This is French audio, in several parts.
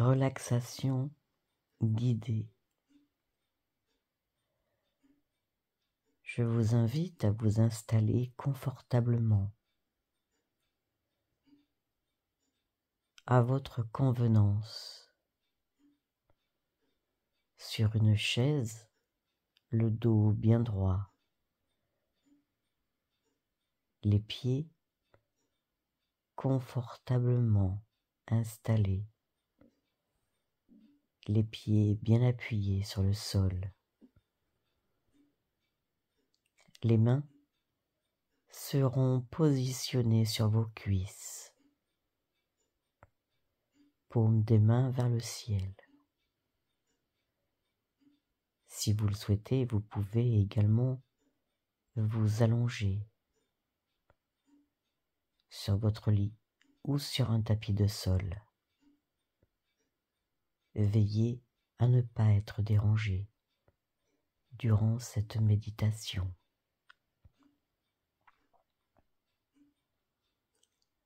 relaxation guidée. Je vous invite à vous installer confortablement, à votre convenance, sur une chaise, le dos bien droit, les pieds confortablement installés, les pieds bien appuyés sur le sol. Les mains seront positionnées sur vos cuisses, paumes des mains vers le ciel. Si vous le souhaitez, vous pouvez également vous allonger sur votre lit ou sur un tapis de sol. Veillez à ne pas être dérangé durant cette méditation.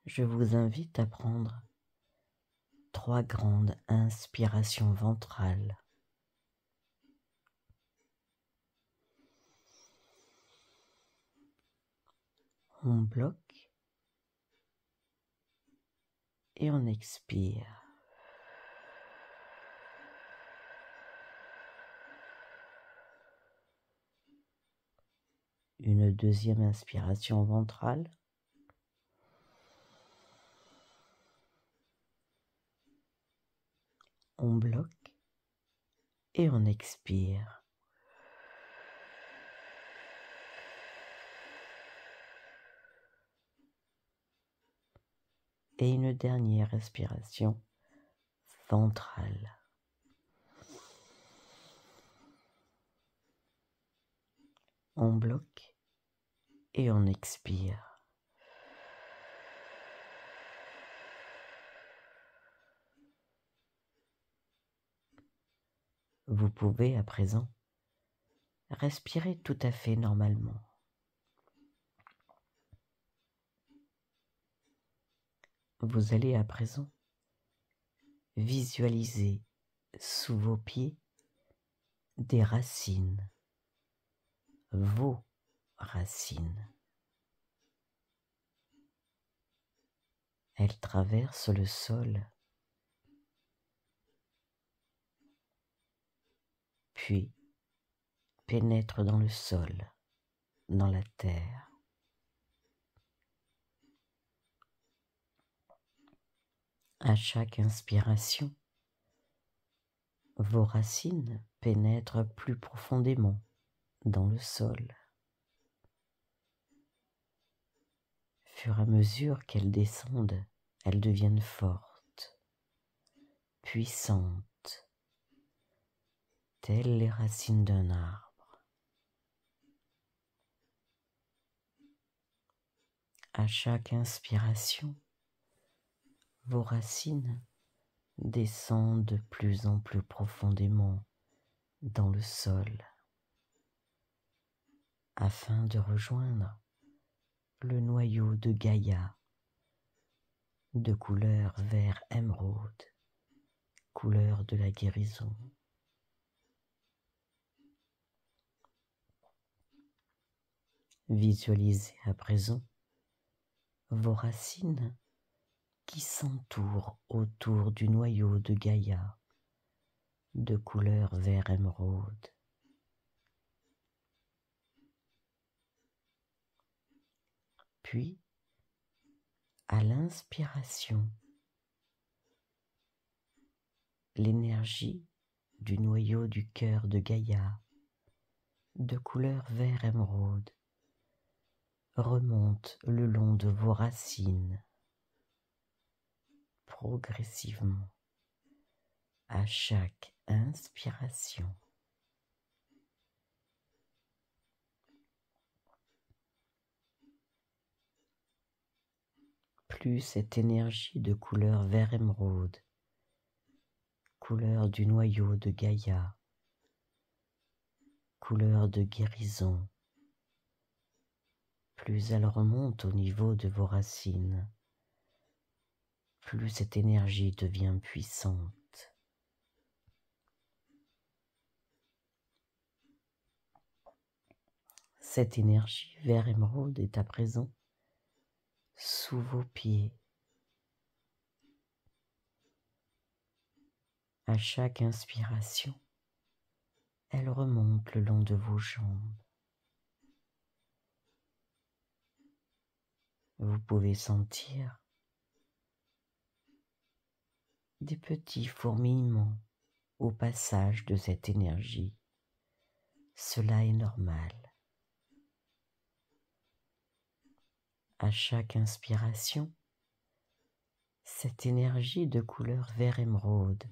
Je vous invite à prendre 3 grandes inspirations ventrales. On bloque et on expire. Une deuxième inspiration ventrale. On bloque et on expire. Et une dernière respiration ventrale. On bloque et on expire. Vous pouvez à présent respirer tout à fait normalement. Vous allez à présent visualiser sous vos pieds des racines, vos racines. Elles traversent le sol, puis pénètrent dans le sol, dans la terre. À chaque inspiration, vos racines pénètrent plus profondément dans le sol. Au fur et à mesure qu'elles descendent, elles deviennent fortes, puissantes, telles les racines d'un arbre. À chaque inspiration, vos racines descendent de plus en plus profondément dans le sol afin de rejoindre le noyau de Gaïa de couleur vert émeraude, couleur de la guérison. Visualisez à présent vos racines qui s'entourent autour du noyau de Gaïa de couleur vert émeraude. Puis, à l'inspiration, l'énergie du noyau du cœur de Gaïa de couleur vert émeraude remonte le long de vos racines progressivement à chaque inspiration. Plus cette énergie de couleur vert émeraude, couleur du noyau de Gaïa, couleur de guérison, plus elle remonte au niveau de vos racines, plus cette énergie devient puissante. Cette énergie vert émeraude est à présent sous vos pieds. À chaque inspiration, elle remonte le long de vos jambes. Vous pouvez sentir des petits fourmillements au passage de cette énergie. Cela est normal. À chaque inspiration, cette énergie de couleur vert émeraude,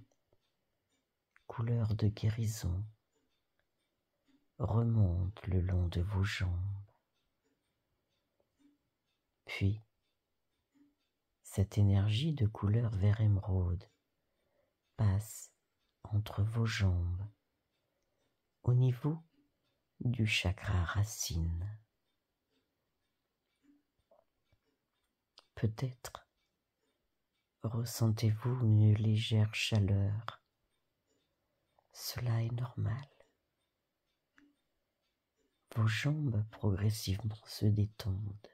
couleur de guérison, remonte le long de vos jambes. Puis, cette énergie de couleur vert émeraude passe entre vos jambes au niveau du chakra racine. Peut-être ressentez-vous une légère chaleur. Cela est normal. Vos jambes progressivement se détendent.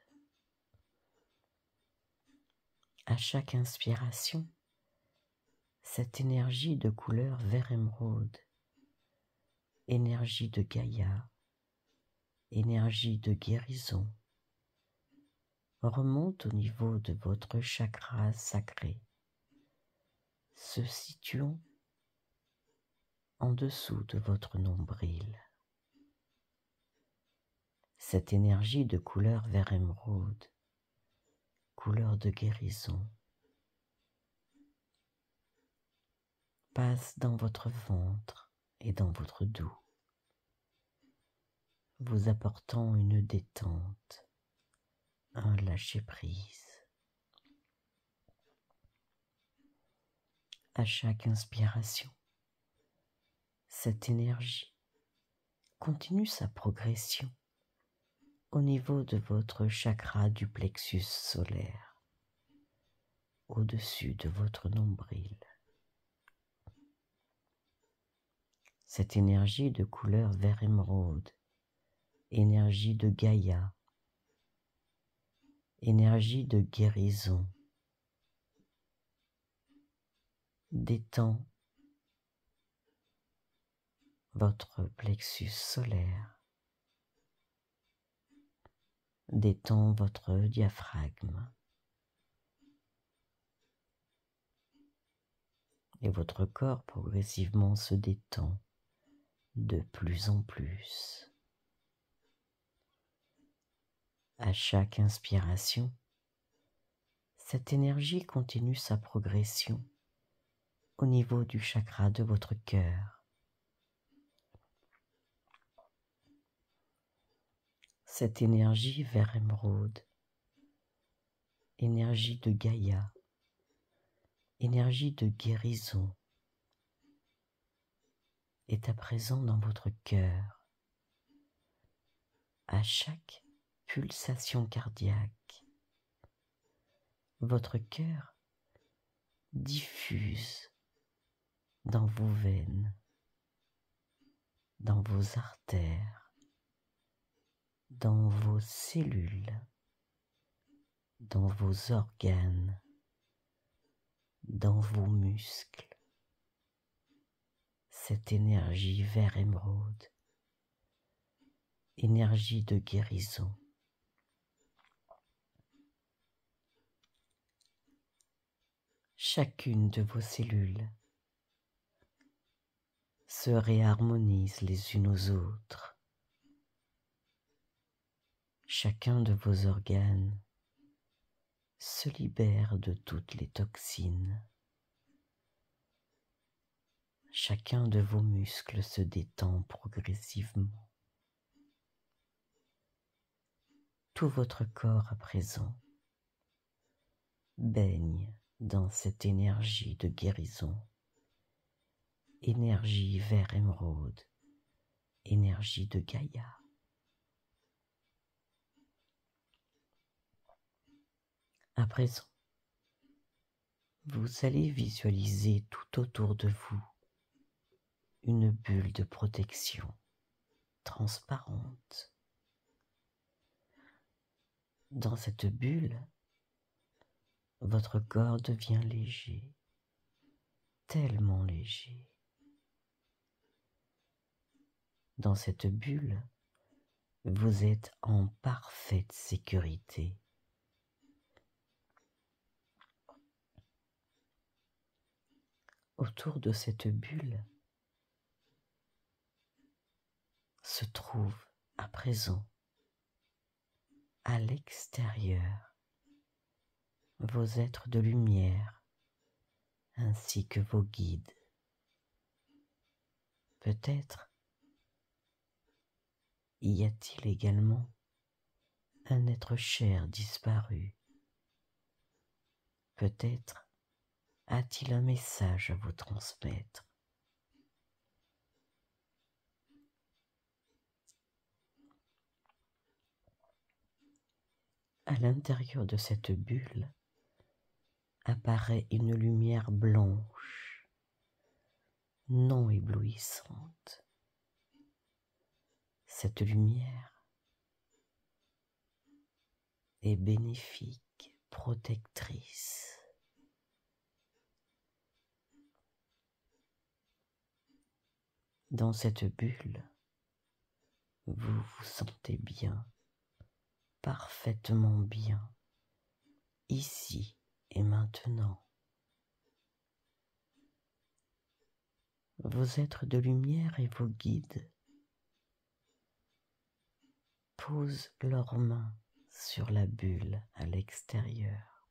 À chaque inspiration, cette énergie de couleur vert émeraude, énergie de Gaïa, énergie de guérison, remonte au niveau de votre chakra sacré, se situant en dessous de votre nombril. Cette énergie de couleur vert émeraude, couleur de guérison, passe dans votre ventre et dans votre dos, vous apportant une détente, un lâcher-prise. À chaque inspiration, cette énergie continue sa progression au niveau de votre chakra du plexus solaire, au-dessus de votre nombril. Cette énergie de couleur vert émeraude, énergie de Gaïa, énergie de guérison, détend votre plexus solaire, détend votre diaphragme et votre corps progressivement se détend de plus en plus. À chaque inspiration, cette énergie continue sa progression au niveau du chakra de votre cœur. Cette énergie vert émeraude, énergie de Gaïa, énergie de guérison, est à présent dans votre cœur. À chaque pulsation cardiaque, votre cœur diffuse dans vos veines, dans vos artères, dans vos cellules, dans vos organes, dans vos muscles, cette énergie vert émeraude, énergie de guérison. Chacune de vos cellules se réharmonise les unes aux autres. Chacun de vos organes se libère de toutes les toxines. Chacun de vos muscles se détend progressivement. Tout votre corps à présent baigne dans cette énergie de guérison, énergie vert émeraude, énergie de Gaïa. À présent, vous allez visualiser tout autour de vous une bulle de protection transparente Dans cette bulle, votre corps devient léger, tellement léger. Dans cette bulle, vous êtes en parfaite sécurité. Autour de cette bulle se trouve à présent, à l'extérieur, vos êtres de lumière ainsi que vos guides. Peut-être y a-t-il également un être cher disparu. Peut-être a-t-il un message à vous transmettre. À l'intérieur de cette bulle apparaît une lumière blanche, non éblouissante. Cette lumière est bénéfique, protectrice. Dans cette bulle, vous vous sentez bien, parfaitement bien, ici et maintenant. Vos êtres de lumière et vos guides posent leurs mains sur la bulle à l'extérieur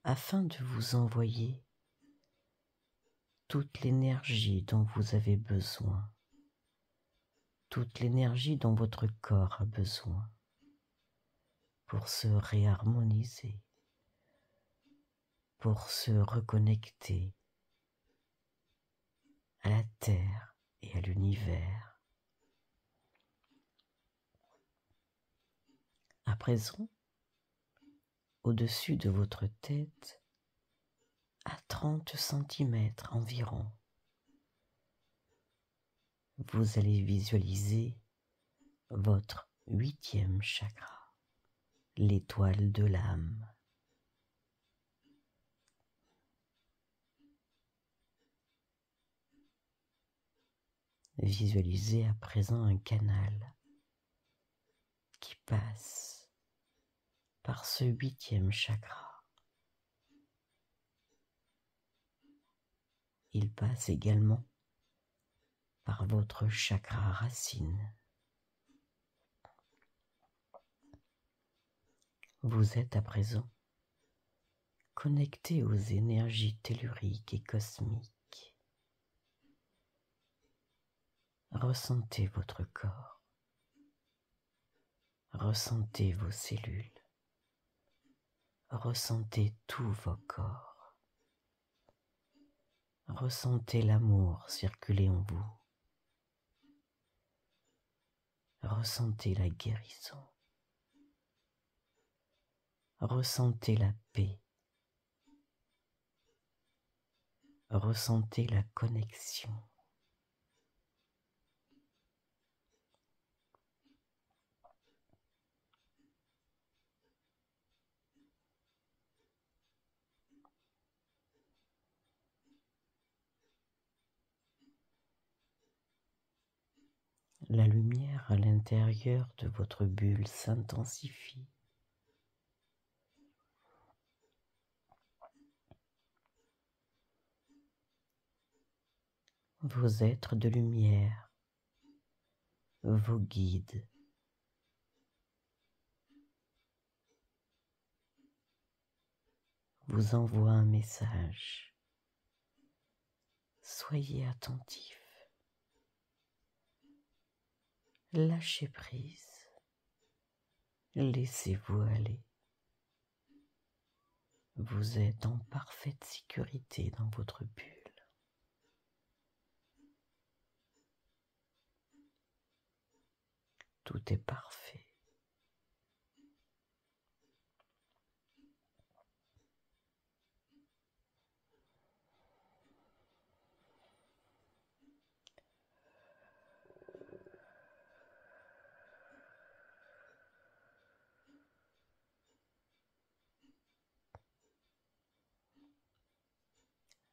afin de vous envoyer toute l'énergie dont vous avez besoin, toute l'énergie dont votre corps a besoin pour se réharmoniser, pour se reconnecter à la Terre et à l'univers. À présent, au-dessus de votre tête, à 30 cm environ, vous allez visualiser votre 8e chakra, l'étoile de l'âme. Visualisez à présent un canal qui passe par ce 8e chakra. Il passe également par votre chakra racine. Vous êtes à présent connecté aux énergies telluriques et cosmiques. Ressentez votre corps. Ressentez vos cellules. Ressentez tous vos corps. Ressentez l'amour circuler en vous. Ressentez la guérison. Ressentez la paix. Ressentez la connexion. La lumière à l'intérieur de votre bulle s'intensifie. Vos êtres de lumière, vos guides, vous envoient un message. Soyez attentifs. Lâchez prise. Laissez-vous aller. Vous êtes en parfaite sécurité dans votre bulle. Tout est parfait.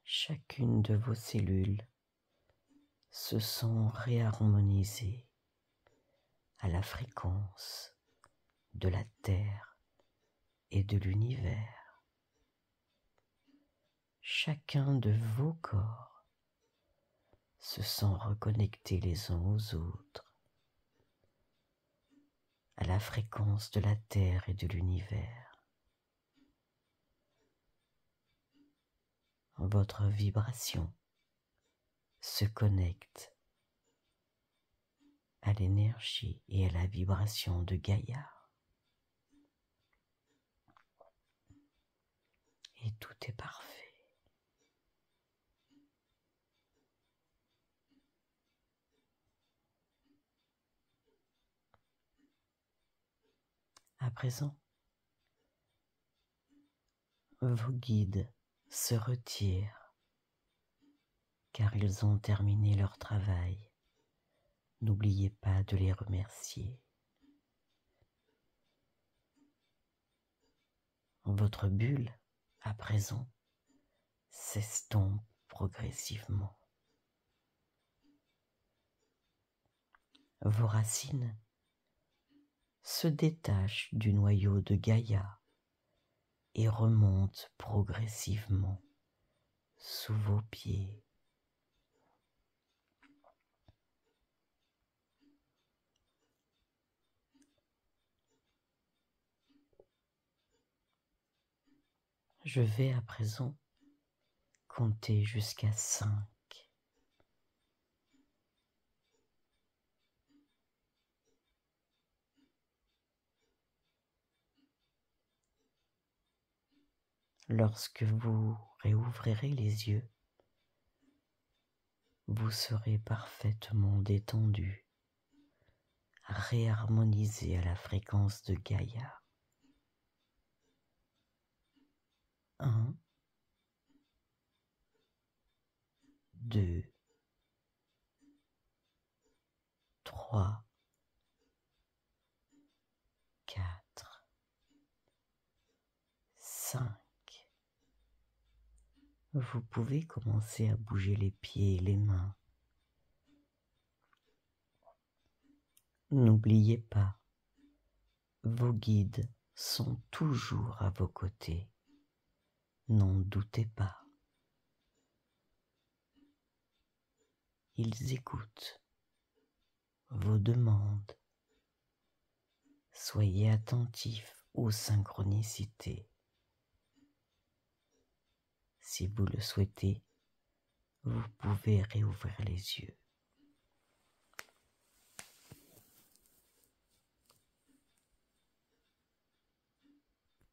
chacune de vos cellules se sent réharmonisée à la fréquence de la Terre et de l'univers. Chacun de vos corps se sent reconnectés les uns aux autres à la fréquence de la Terre et de l'univers. Votre vibration se connecte à l'énergie et à la vibration de Gaïa. Et tout est parfait. À présent, vos guides se retirent car ils ont terminé leur travail. N'oubliez pas de les remercier. Votre bulle, à présent, s'estompe progressivement. Vos racines se détachent du noyau de Gaïa et remontent progressivement sous vos pieds. Je vais à présent compter jusqu'à 5. Lorsque vous réouvrirez les yeux, vous serez parfaitement détendu, réharmonisé à la fréquence de Gaïa. 1, 2, 3, 4, 5. Vous pouvez commencer à bouger les pieds et les mains. N'oubliez pas, vos guides sont toujours à vos côtés. N'en doutez pas. Ils écoutent vos demandes. Soyez attentifs aux synchronicités. Si vous le souhaitez, vous pouvez réouvrir les yeux.